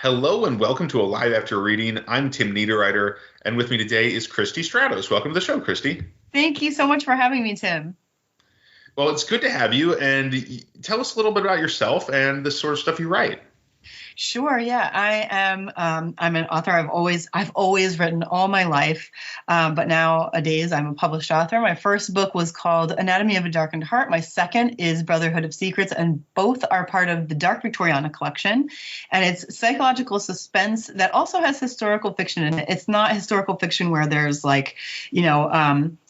Hello and welcome to a live after reading. I'm Tim Niederreiter, and with me today is Christie Stratos. Welcome to the show, Christie. Thank you so much for having me, Tim. Well, it's good to have you, and tell us a little bit about yourself and the sort of stuff you write. Sure. Yeah, I am. I'm an author. I've always written all my life, but nowadays I'm a published author. My first book was called Anatomy of a Darkened Heart. My second is Brotherhood of Secrets, and both are part of the Dark Victoriana collection. And it's psychological suspense that also has historical fiction in it. It's not historical fiction where there's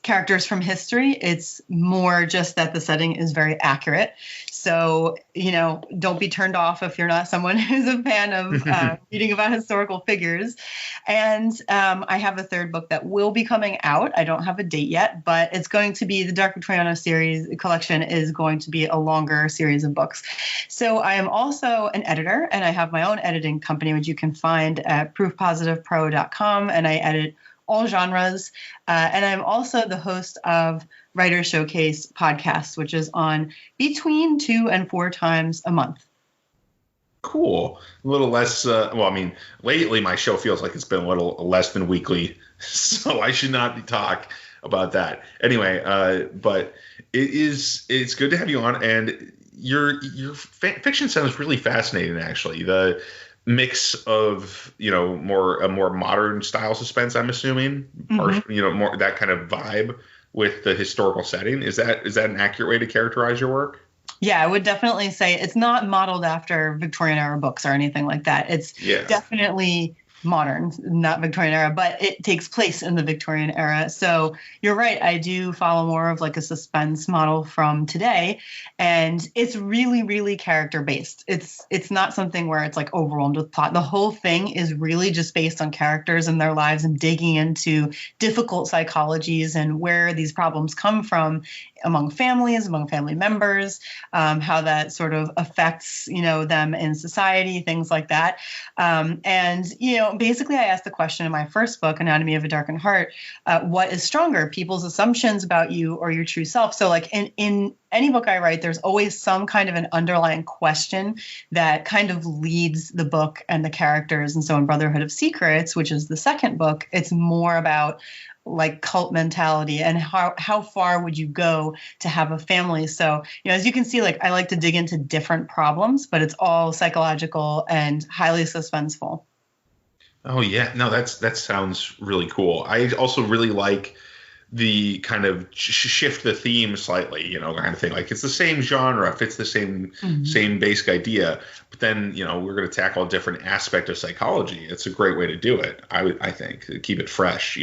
characters from history. It's more just that the setting is very accurate. So, don't be turned off if you're not someone who's a fan of reading about historical figures. And I have a third book that will be coming out. I don't have a date yet, but it's going to be the Dark Victoriana series collection is going to be a longer series of books. So I am also an editor, and I have my own editing company, which you can find at proofpositivepro.com. And I edit all genres. And I'm also the host of Writer Showcase podcast, which is on between 2 and 4 times a month. Cool. A little less, lately my show feels like it's been a little less than weekly, so I should not talk about that. Anyway, but it's good to have you on, and your fiction sounds really fascinating, actually. The mix of a more modern style suspense, I'm assuming, more that kind of vibe with the historical setting. Is that an accurate way to characterize your work? Yeah, I would definitely say it's not modeled after Victorian era books or anything like that. It's definitely modern, not Victorian era, but it takes place in the Victorian era. So you're right. I do follow more of like a suspense model from today. And it's really, really character based. It's not something where it's like overwhelmed with plot. The whole thing is really just based on characters and their lives and digging into difficult psychologies and where these problems come from among families, among family members, how that sort of affects, them in society, things like that. Basically I asked the question in my first book, Anatomy of a Darkened Heart, what is stronger, people's assumptions about you or your true self? So like in any book I write, there's always some kind of an underlying question that kind of leads the book and the characters. And so in Brotherhood of Secrets, which is the second book, it's more about like cult mentality and how far would you go to have a family. So, as you can see, like I like to dig into different problems, but it's all psychological and highly suspenseful. Oh yeah, no, that sounds really cool. I also really like the kind of shift the theme slightly, kind of thing. Like it's the same genre, fits the same basic idea, but then we're going to tackle a different aspect of psychology. It's a great way to do it. I think to keep it fresh.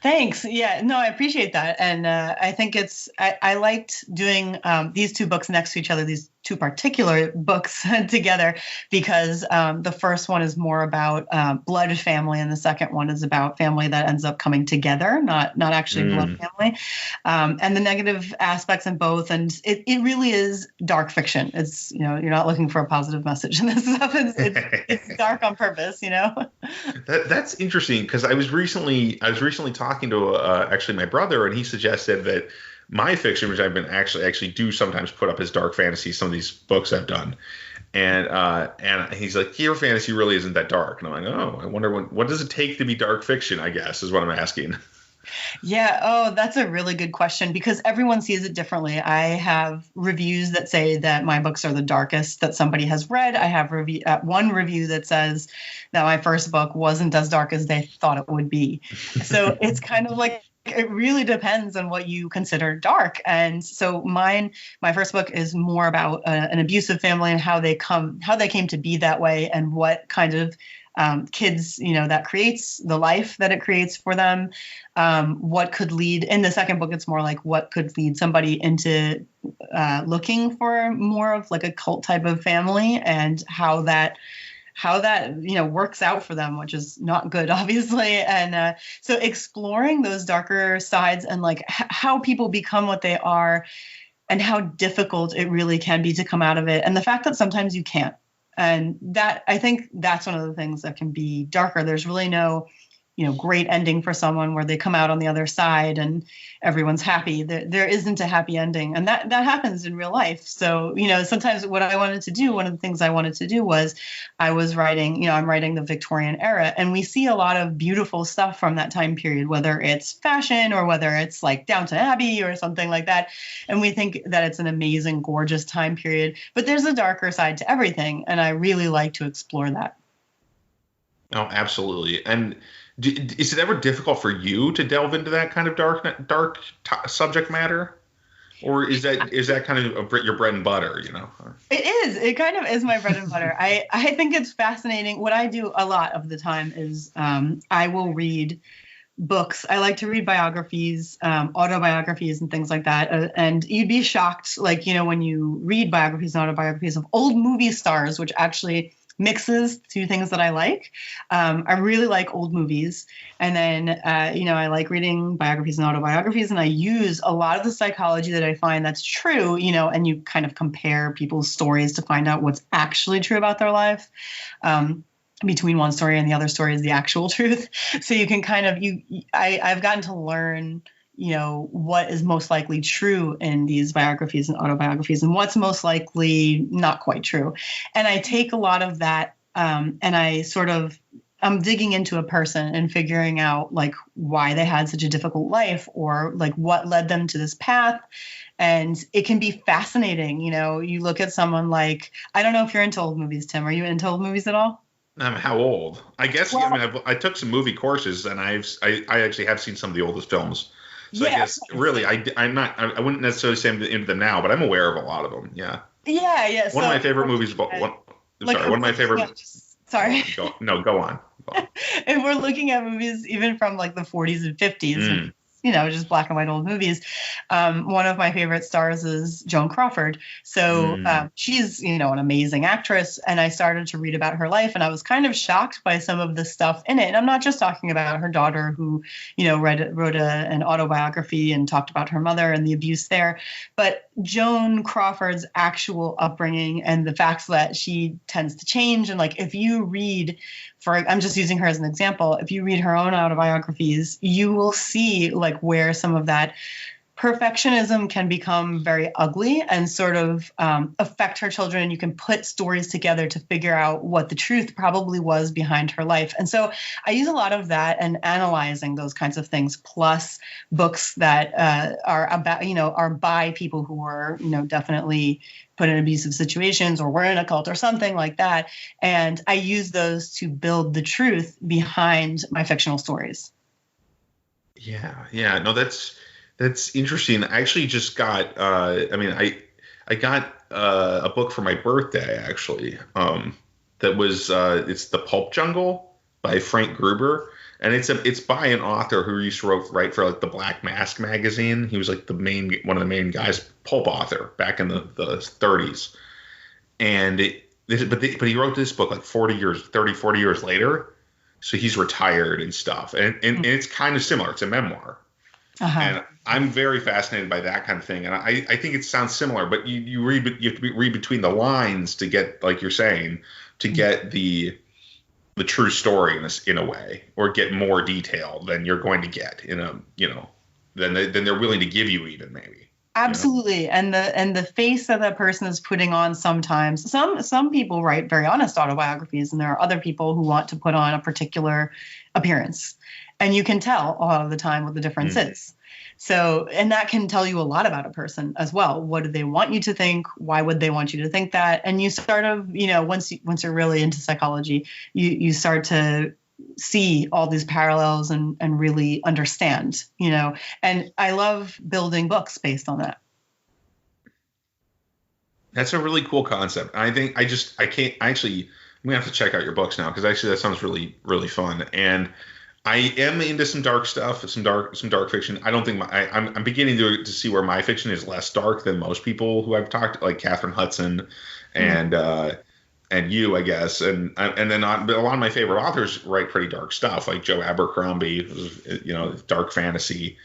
Thanks. Yeah, no, I appreciate that. And I think I liked doing these two books next to each other, these two particular books together, because the first one is more about blood family, and the second one is about family that ends up coming together, not actually blood family, and the negative aspects in both. And it really is dark fiction. It's, you're not looking for a positive message in this stuff. It's dark on purpose, That's interesting, because I was recently talking to actually my brother, and he suggested that my fiction, which I've been actually do sometimes put up as dark fantasy, some of these books I've done, and he's like, your fantasy really isn't that dark, and I'm like, oh, I wonder what does it take to be dark fiction, I guess is what I'm asking. Yeah. Oh, that's a really good question, because everyone sees it differently. I have reviews that say that my books are the darkest that somebody has read. I have one review that says that my first book wasn't as dark as they thought it would be. So it's kind of like, it really depends on what you consider dark. And so my first book is more about an abusive family and how they came to be that way, and what kind of kids, that creates the life that it creates for them. What could lead, in the second book, it's more like what could lead somebody into looking for more of like a cult type of family, and how that works out for them, which is not good, obviously. And so exploring those darker sides and like how people become what they are, and how difficult it really can be to come out of it, and the fact that sometimes you can't. And that, I think that's one of the things that can be darker. There's really no great ending for someone where they come out on the other side and everyone's happy. There isn't a happy ending, and that happens in real life. So, sometimes what I wanted to do, one of the things I wanted to do was I was writing, I'm writing the Victorian era, and we see a lot of beautiful stuff from that time period, whether it's fashion or whether it's like Downton Abbey or something like that. And we think that it's an amazing, gorgeous time period, but there's a darker side to everything. And I really like to explore that. Oh, absolutely. And is it ever difficult for you to delve into that kind of dark subject matter? Or is that kind of your bread and butter, It is. It kind of is my bread and butter. I think it's fascinating. What I do a lot of the time is I will read books. I like to read biographies, autobiographies and things like that. And you'd be shocked, like, when you read biographies and autobiographies of old movie stars, which actually mixes two things that I like. I really like old movies. And then, I like reading biographies and autobiographies. And I use a lot of the psychology that I find that's true, and you kind of compare people's stories to find out what's actually true about their life. Between one story and the other story is the actual truth. So you can kind of, I've gotten to learn, what is most likely true in these biographies and autobiographies and what's most likely not quite true. And I take a lot of that and I'm digging into a person and figuring out like why they had such a difficult life or like what led them to this path. And it can be fascinating. You look at someone like, I don't know if you're into old movies, Tim. Are you into old movies at all? How old? I guess. Well, I took some movie courses, and I actually have seen some of the oldest films. So yeah, I guess really, I wouldn't necessarily say I'm into them now, but I'm aware of a lot of them. Yeah. Yeah. One of my favorite movies. One of my favorite. Sorry. Go on. If we're looking at movies even from like the 40s and 50s, just black and white old movies. One of my favorite stars is Joan Crawford. So she's, an amazing actress. And I started to read about her life and I was kind of shocked by some of the stuff in it. And I'm not just talking about her daughter who, wrote an autobiography and talked about her mother and the abuse there. But Joan Crawford's actual upbringing and the fact that she tends to change. And like, if you read I'm just using her as an example. If you read her own autobiographies, you will see like where some of that perfectionism can become very ugly and sort of affect her children. And you can put stories together to figure out what the truth probably was behind her life. And so I use a lot of that and analyzing those kinds of things, plus books that are about, are by people who are, definitely put in abusive situations or were in a cult or something like that. And I use those to build the truth behind my fictional stories. Yeah. No, that's interesting. I actually just got, I got a book for my birthday, actually, that was, it's The Pulp Jungle by Frank Gruber. And it's by an author who used to write for like the Black Mask magazine. He was like one of the main guys, pulp author back in the 30s. And but he wrote this book like 40 years later. So he's retired and stuff. And it's kind of similar. It's a memoir. Uh-huh. And I'm very fascinated by that kind of thing. And I think it sounds similar, but you have to read between the lines to get, like you're saying, to get the true story in a way, or get more detail than you're going to get than they're willing to give you even, maybe. Absolutely. And the face that person is putting on sometimes. Some people write very honest autobiographies, and there are other people who want to put on a particular appearance. And you can tell a lot of the time what the difference is. So, and that can tell you a lot about a person as well. What do they want you to think? Why would they want you to think that? And you sort of, once you're really into psychology, you start to see all these parallels and really understand, and I love building books based on that. That's a really cool concept. I think I'm going to have to check out your books now, because actually that sounds really, really fun. And I am into some dark stuff, some dark fiction. I don't think I'm beginning to see where my fiction is less dark than most people who I've talked, like Catherine Hudson and you, I guess. And then but a lot of my favorite authors write pretty dark stuff, like Joe Abercrombie, dark fantasy.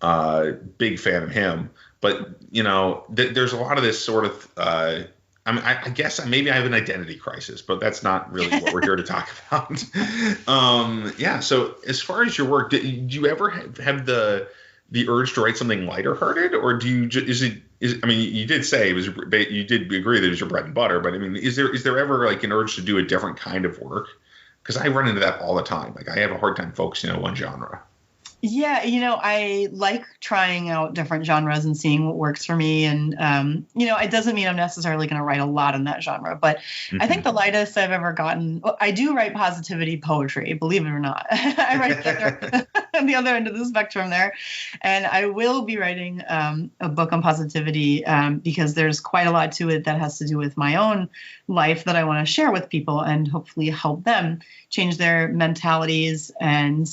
Big fan of him. But, there's a lot of this sort of, I mean, I guess maybe I have an identity crisis, but that's not really what we're here to talk about. Yeah. So as far as your work, did you ever have the urge to write something lighter hearted, or do you I mean, you did say you did agree that it was your bread and butter, but I mean, is there ever like an urge to do a different kind of work? Because I run into that all the time. Like I have a hard time focusing on one genre. Yeah, I like trying out different genres and seeing what works for me. And, it doesn't mean I'm necessarily going to write a lot in that genre. But I think the lightest I've ever gotten, well, I do write positivity poetry, believe it or not. I write the other end of the spectrum there. And I will be writing a book on positivity because there's quite a lot to it that has to do with my own life that I want to share with people and hopefully help them change their mentalities and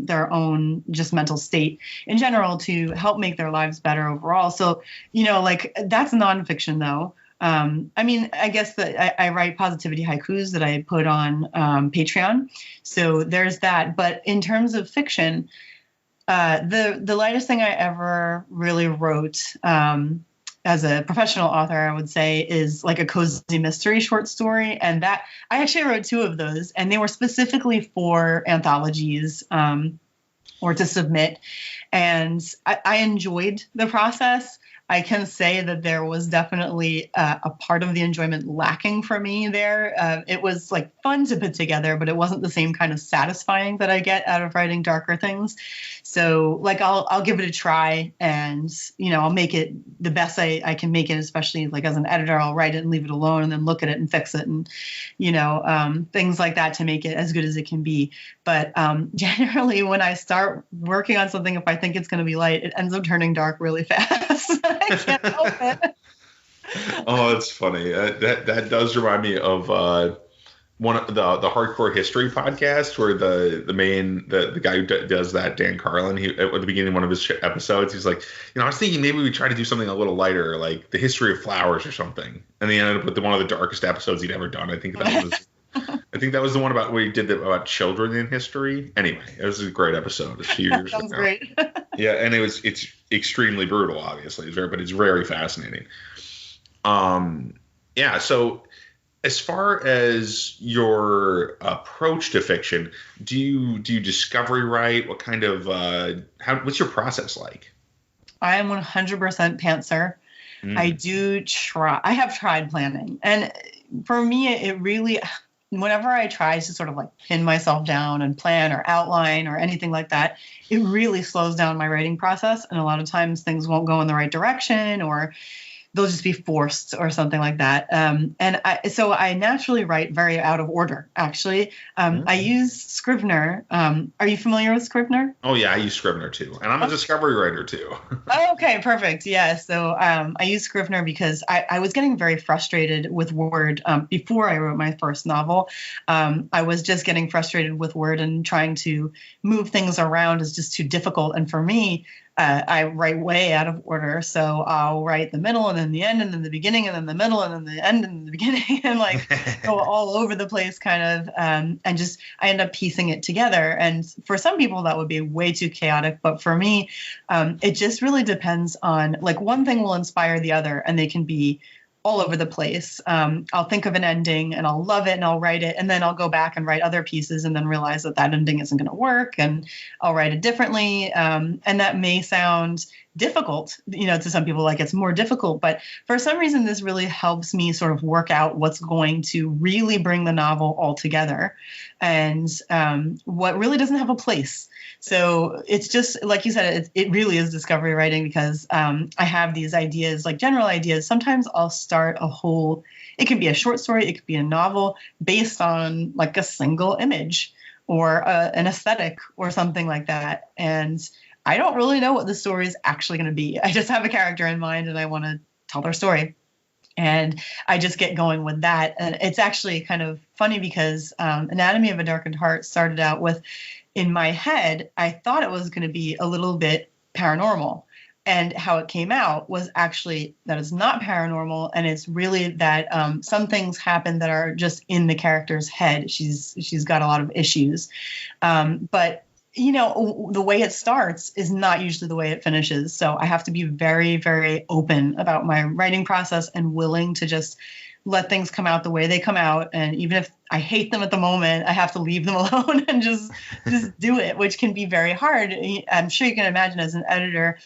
their own just mental state in general to help make their lives better overall. So, like that's nonfiction though. I mean, I guess that I write positivity haikus that I put on Patreon. So there's that. But in terms of fiction, the lightest thing I ever really wrote as a professional author, I would say, is like a cozy mystery short story. And that I actually wrote 2 of those, and they were specifically for anthologies or to submit. And I enjoyed the process. I can say that there was definitely a part of the enjoyment lacking for me there. It was like fun to put together, but it wasn't the same kind of satisfying that I get out of writing darker things. So like I'll give it a try, and I'll make it the best I can make it, especially like as an editor. I'll write it and leave it alone and then look at it and fix it and things like that to make it as good as it can be. But generally when I start working on something, if I think it's going to be light, it ends up turning dark really fast. I can't help it. Oh, it's funny. That does remind me of one of the Hardcore History podcast, where the guy who does that, Dan Carlin, he at the beginning of one of his episodes, he's like, I was thinking maybe we try to do something a little lighter, like the history of flowers or something, and he ended up with one of the darkest episodes he'd ever done. I think that was the one about where he did about children in history. Anyway, it was a great episode a few years ago. Sounds great. Yeah, and it's extremely brutal, obviously, but it's very fascinating. Yeah. So, as far as your approach to fiction, do you discovery write? What kind of what's your process like? I am 100% pantser. I do try. I have tried planning, and for me, it really. Whenever I try to sort of like pin myself down and plan or outline or anything like that, it really slows down my writing process. And a lot of times things won't go in the right direction, or they'll just be forced or something like that. So I naturally write very out of order, actually. I use Scrivener. Are you familiar with Scrivener? Oh, yeah, I use Scrivener too. And I'm a discovery writer too. Okay, perfect. Yeah. So I use Scrivener because I was getting very frustrated with Word before I wrote my first novel. I was just getting frustrated with Word, and trying to move things around is just too difficult. And for me, I write way out of order. So I'll write the middle and then the end and then the beginning and then the middle and then the end and the beginning, and like go all over the place kind of. And just I end up piecing it together. And for some people that would be way too chaotic. But for me, it just really depends on, like, one thing will inspire the other, and they can be all over the place. I'll think of an ending and I'll love it and I'll write it, and then I'll go back and write other pieces and then realize that ending isn't going to work, and I'll write it differently. And that may sound difficult, to some people, like it's more difficult, but for some reason this really helps me sort of work out what's going to really bring the novel all together, and what really doesn't have a place. So it's just, like you said, it really is discovery writing, because I have these ideas, like general ideas. Sometimes I'll start it could be a short story, it could be a novel based on like a single image or an aesthetic or something like that. And I don't really know what the story is actually going to be. I just have a character in mind and I want to tell their story. And I just get going with that. And it's actually kind of funny because Anatomy of a Darkened Heart started out with, in my head, I thought it was going to be a little bit paranormal. And how it came out was actually that it's not paranormal. And it's really that some things happen that are just in the character's head. She's got a lot of issues. But the way it starts is not usually the way it finishes. So I have to be very, very open about my writing process and willing to just let things come out the way they come out. And even if I hate them at the moment, I have to leave them alone and just do it, which can be very hard. I'm sure you can imagine as an editor,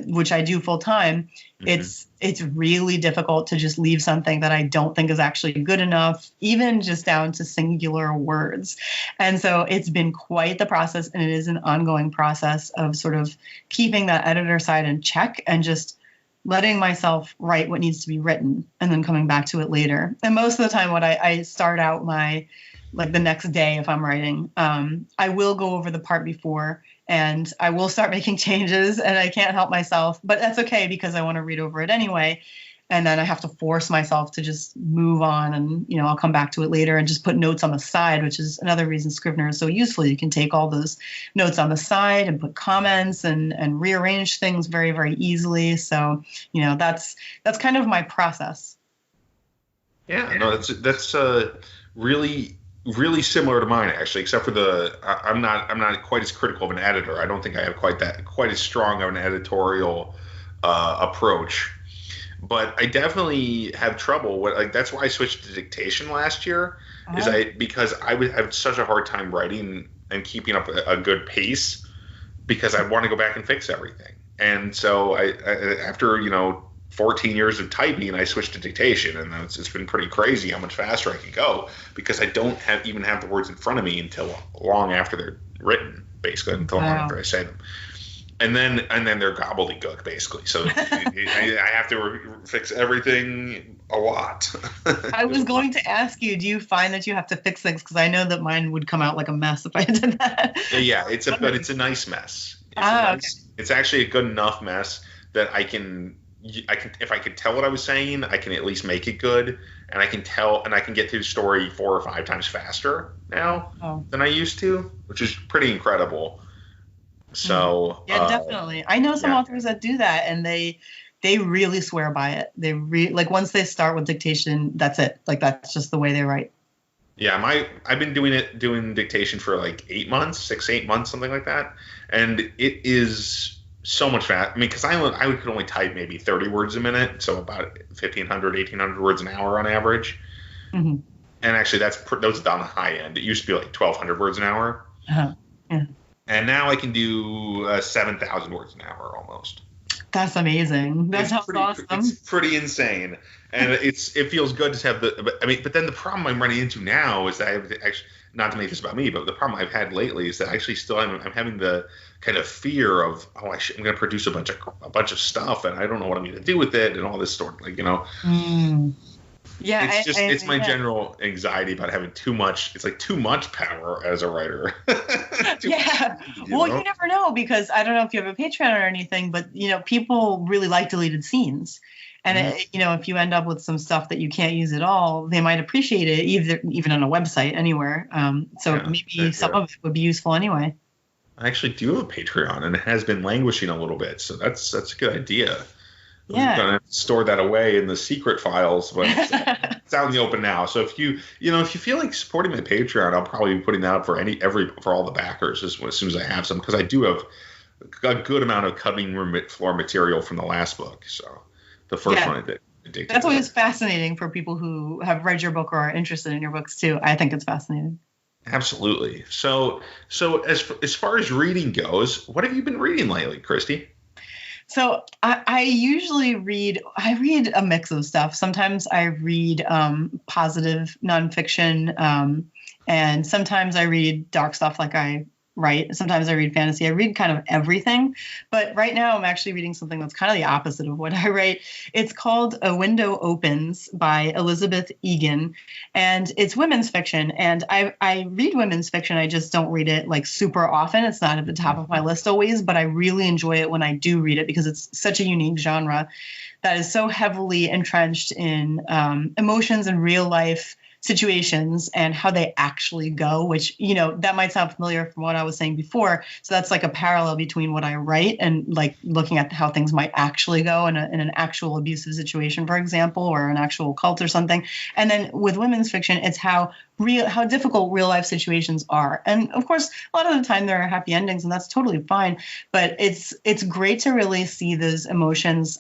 which I do full time, it's really difficult to just leave something that I don't think is actually good enough, even just down to singular words. And so it's been quite the process, and it is an ongoing process of sort of keeping that editor side in check and just letting myself write what needs to be written and then coming back to it later. And most of the time, what I start out the next day, if I'm writing, I will go over the part before and I will start making changes, and I can't help myself, but that's okay because I want to read over it anyway. And then I have to force myself to just move on, and, I'll come back to it later and just put notes on the side, which is another reason Scrivener is so useful. You can take all those notes on the side and put comments and rearrange things very, very easily. So, that's kind of my process. Yeah, no, that's really, really similar to mine, actually, except for I'm not quite as critical of an editor. I don't think I have quite as strong of an editorial approach. But I definitely have trouble with, that's why I switched to dictation last year, because I would have such a hard time writing and keeping up a good pace, because I want to go back and fix everything. And so I after 14 years of typing, I switched to dictation, and it's been pretty crazy how much faster I can go, because I don't even have the words in front of me until long after they're written, basically, until long after I say them. And then they're gobbledygook, basically. So I have to fix everything a lot. I was going to ask you, do you find that you have to fix things? Because I know that mine would come out like a mess if I did that. Yeah, but it's a nice mess. It's actually a good enough mess that I can, if I could tell what I was saying, I can at least make it good, and I can get through the story 4 or 5 times faster now than I used to, which is pretty incredible. So yeah, definitely. I know some authors that do that, and they really swear by it. They once they start with dictation, that's it. That's just the way they write. Yeah, I've been doing dictation for 8 months, 6-8 months, something like that, and it is so much fast. I mean, because I could only type maybe 30 words a minute, so about 1,500, 1,800 words an hour on average. Mm-hmm. And actually, those are on the high end. It used to be 1,200 words an hour. Uh-huh. Yeah. And now I can do 7,000 words an hour almost. That's amazing. That's awesome. It's pretty insane, and it feels good to have but then the problem I'm running into now is that I have actually, not to make this about me, but the problem I've had lately is that actually still I'm having the kind of fear of I'm going to produce a bunch of stuff, and I don't know what I'm going to do with it, and all this sort of Yeah, it's my general anxiety about having too much. It's too much power as a writer. Well, you never know, because I don't know if you have a Patreon or anything, but people really like deleted scenes, and if you end up with some stuff that you can't use at all, they might appreciate it, even on a website anywhere. Maybe some of it would be useful anyway. I actually do have a Patreon, and it has been languishing a little bit, so that's a good idea. Yeah. I'm going to store that away in the secret files, but it's out in the open now. So if you feel like supporting my Patreon, I'll probably be putting that up for all the backers as soon as I have some, because I do have a good amount of cutting room floor material from the last book. So the first one I did. That's always fascinating for people who have read your book or are interested in your books too. I think it's fascinating. Absolutely. So as far as reading goes, what have you been reading lately, Christy? So I usually read a mix of stuff. Sometimes I read positive nonfiction, and sometimes I read dark stuff like I write. Sometimes I read fantasy. I read kind of everything. But right now I'm actually reading something that's kind of the opposite of what I write. It's called A Window Opens by Elizabeth Egan, and it's women's fiction. And I read women's fiction. I just don't read it super often. It's not at the top of my list always, but I really enjoy it when I do read it, because it's such a unique genre that is so heavily entrenched in emotions and real life situations and how they actually go, which, that might sound familiar from what I was saying before. So that's like a parallel between what I write and like looking at how things might actually go in an actual abusive situation, for example, or an actual cult or something. And then with women's fiction, it's how difficult real life situations are. And of course, a lot of the time there are happy endings, and that's totally fine. But it's great to really see those emotions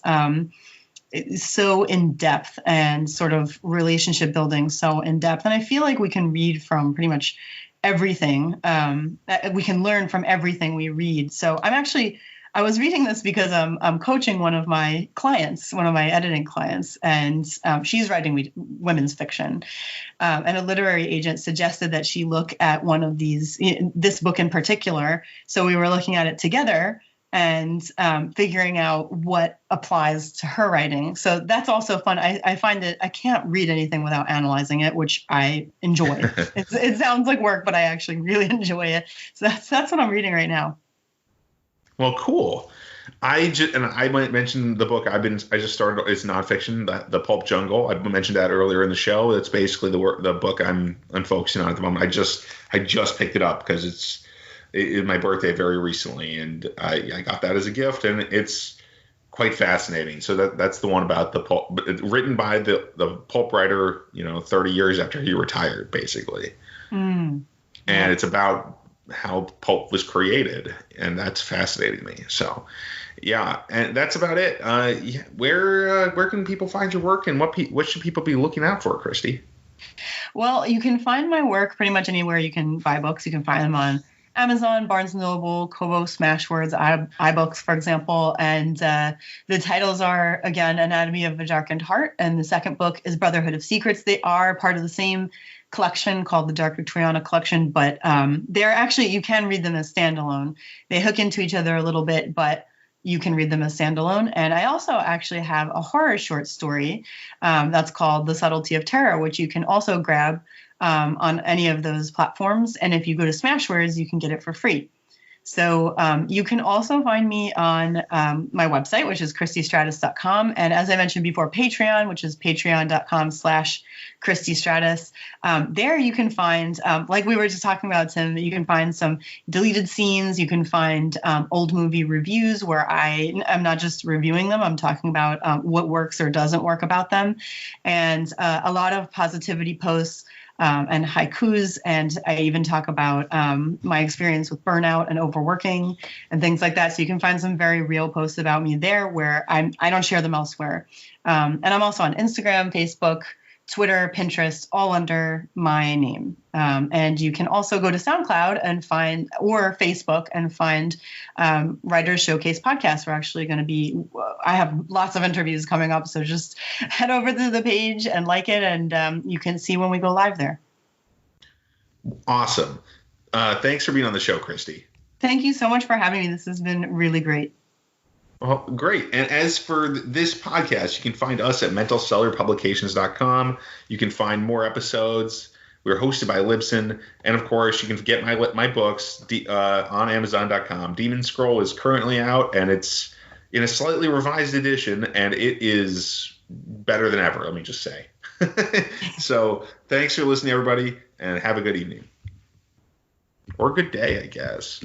so in depth and sort of relationship building so in depth. And I feel like we can read from pretty much everything. We can learn from everything we read. So I was reading this because I'm coaching one of my clients, one of my editing clients, and she's writing women's fiction. And a literary agent suggested that she look at one of this book in particular. So we were looking at it together and figuring out what applies to her writing. So that's also fun. I find that I can't read anything without analyzing it, which I enjoy. It sounds like work, but I actually really enjoy it. So that's what I'm reading right now. Well, cool. I might mention the book I just started. It's nonfiction, the Pulp Jungle. I mentioned that earlier in the show. That's basically the book I'm focusing on at the moment. I just picked it up because it's my birthday very recently, and I got that as a gift, and it's quite fascinating. So that's the one about the pulp, written by the pulp writer, 30 years after he retired, basically. And it's about how pulp was created, and that's fascinating me. So, yeah, and that's about it. Where can people find your work, and what should people be looking out for, Christie? Well, you can find my work pretty much anywhere you can buy books. You can find them on Amazon, Barnes & Noble, Kobo, Smashwords, iBooks, for example. And the titles are, again, Anatomy of a Darkened Heart, and the second book is Brotherhood of Secrets. They are part of the same collection called the Dark Victoriana collection, but they're actually, you can read them as standalone. They hook into each other a little bit, but you can read them as standalone. And I also actually have a horror short story that's called The Subtlety of Terror, which you can also grab on any of those platforms. And if you go to Smashwords, you can get it for free. So you can also find me on my website, which is ChristieStratos.com. And as I mentioned before, Patreon, which is patreon.com/Christie Stratos. There you can find, like we were just talking about, Tim, you can find some deleted scenes. You can find old movie reviews where I'm not just reviewing them. I'm talking about what works or doesn't work about them. And a lot of positivity posts. And haikus, and I even talk about my experience with burnout and overworking and things like that. So you can find some very real posts about me there where I don't share them elsewhere. And I'm also on Instagram, Facebook, Twitter, Pinterest, all under my name. And you can also go to SoundCloud and or Facebook and find Writers Showcase podcast. We're actually going to I have lots of interviews coming up. So just head over to the page and like it, and you can see when we go live there. Awesome. Thanks for being on the show, Christie. Thank you so much for having me. This has been really great. Well, great. And as for this podcast, you can find us at mentalcellarpublications.com. You can find more episodes. We're hosted by Libsyn. And, of course, you can get my books on Amazon.com. Demon Scroll is currently out, and it's in a slightly revised edition, and it is better than ever, let me just say. So thanks for listening, everybody, and have a good evening. Or good day, I guess.